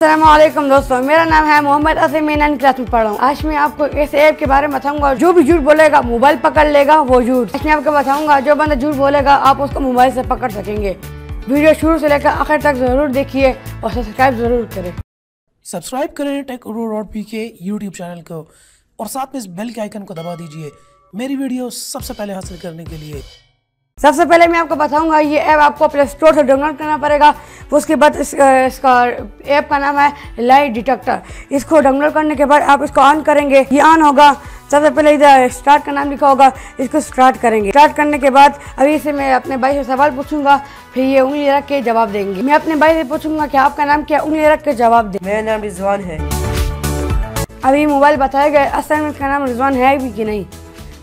अस्सलामुअलैकुम दोस्तों, मेरा नाम है मोहम्मद असीम। मैं 9th क्लास में पढ़ रहा हूँ। आज मैं आपको इस ऐप के बारे में बताऊंगा। जो भी झूठ बोलेगा मोबाइल पकड़ लेगा वो झूठ। आज मैं आपको बताऊंगा जो बंदा झूठ बोलेगा आप उसको मोबाइल से पकड़ सकेंगे। वीडियो शुरू से लेकर आखिर तक जरूर देखिए और सब्सक्राइब जरूर करें। सब्सक्राइब करें टेक.PK यूट्यूब चैनल को और साथ में इस बेल के आइकन को दबा दीजिए मेरी वीडियो सबसे पहले हासिल करने के लिए। सबसे पहले मैं आपको बताऊंगा ये ऐप आपको प्ले स्टोर से डाउनलोड करना पड़ेगा। उसके बाद इसका ऐप का नाम है लाई डिटेक्टर। इसको डाउनलोड करने के बाद आप इसको ऑन करेंगे, ये ऑन होगा। सबसे पहले इधर स्टार्ट का नाम लिखा होगा, इसको स्टार्ट करेंगे। स्टार्ट करने के बाद अभी से मैं अपने भाई से सवाल पूछूंगा, फिर ये उंगली रख के जवाब देंगे। मैं अपने भाई से पूछूंगा कि आपका नाम क्या, उंगली रख के जवाब दे। मेरा नाम रिजवान है। अभी मोबाइल बताया गया, असल में इसका नाम रिजवान है भी कि नहीं।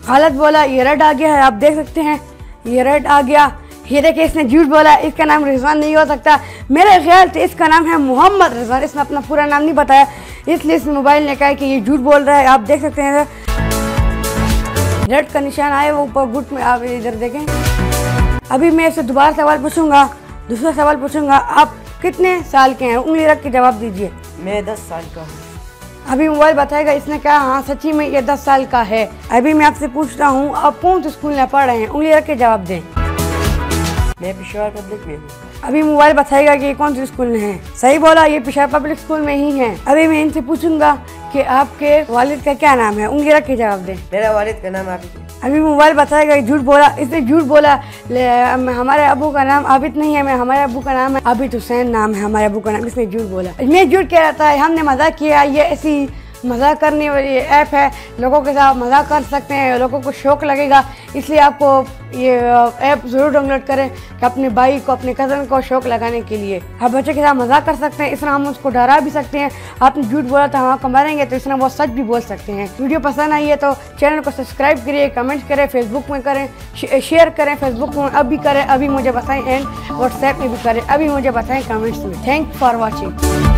गलत बोला, ये रेड आ गया है, आप देख सकते हैं ये रेड आ गया। ये देखिए इसने झूठ बोला, इसका नाम रिजवान नहीं हो सकता। मेरे ख्याल से इसका नाम है मोहम्मद रिजवान। इसने अपना पूरा नाम नहीं बताया, इसलिए इस मोबाइल ने कहा कि ये झूठ बोल रहा है। आप देख सकते हैं रेड का निशान आया वो ऊपर गुट में, आप इधर देखें। अभी मैं इससे दोबारा सवाल पूछूंगा, दूसरा सवाल पूछूंगा, आप कितने साल के हैं, उंगली रख के जवाब दीजिए। मैं 10 साल का हूँ। अभी मोबाइल बताएगा, इसने कहा हाँ सच्ची में ये 10 साल का है। अभी मैं आपसे पूछता हूँ आप कौन से स्कूल में पढ़ रहे हैं, उंगली रख के जवाब दें। मैं पेशावर पब्लिक में हूँ। अभी मोबाइल बताएगा कि ये कौन से स्कूल में है। सही बोला, ये पेशावर पब्लिक स्कूल में ही है। अभी मैं इनसे पूछूंगा कि आपके वालिद का क्या नाम है, उंगली रख के जवाब दें। मेरा वालिद का नाम आबिद है। अभी मोबाइल बताएगा झूठ बोला, इसने झूठ बोला। हमारे अबू का नाम आबिद नहीं है, हमारे अबू का नाम है आबिद हुसैन नाम है हमारे अबू का नाम। इसने झूठ बोला, मैं झूठ कह रहा था, हमने मजाक किया। ये ऐसी मजाक करने वाली ऐप है, लोगों के साथ मजाक कर सकते हैं, लोगों को शौक लगेगा। इसलिए आपको ये ऐप ज़रूर डाउनलोड करें कि अपने भाई को, अपने कज़न को शौक लगाने के लिए आप बच्चे के साथ मजाक कर सकते हैं। इस तरह हम उसको डरा भी सकते हैं। आपने झूठ बोला था हम आपको मारेंगे, तो इस तरह वो सच भी बोल सकते हैं। वीडियो पसंद आई है तो चैनल को सब्सक्राइब करिए, कमेंट करें, फेसबुक में करें, शेयर करें, फेसबुक में अभी करें, अभी मुझे बताएं, एंड व्हाट्सएप में भी करें, अभी मुझे बताएं कमेंट्स में। Thank for watching.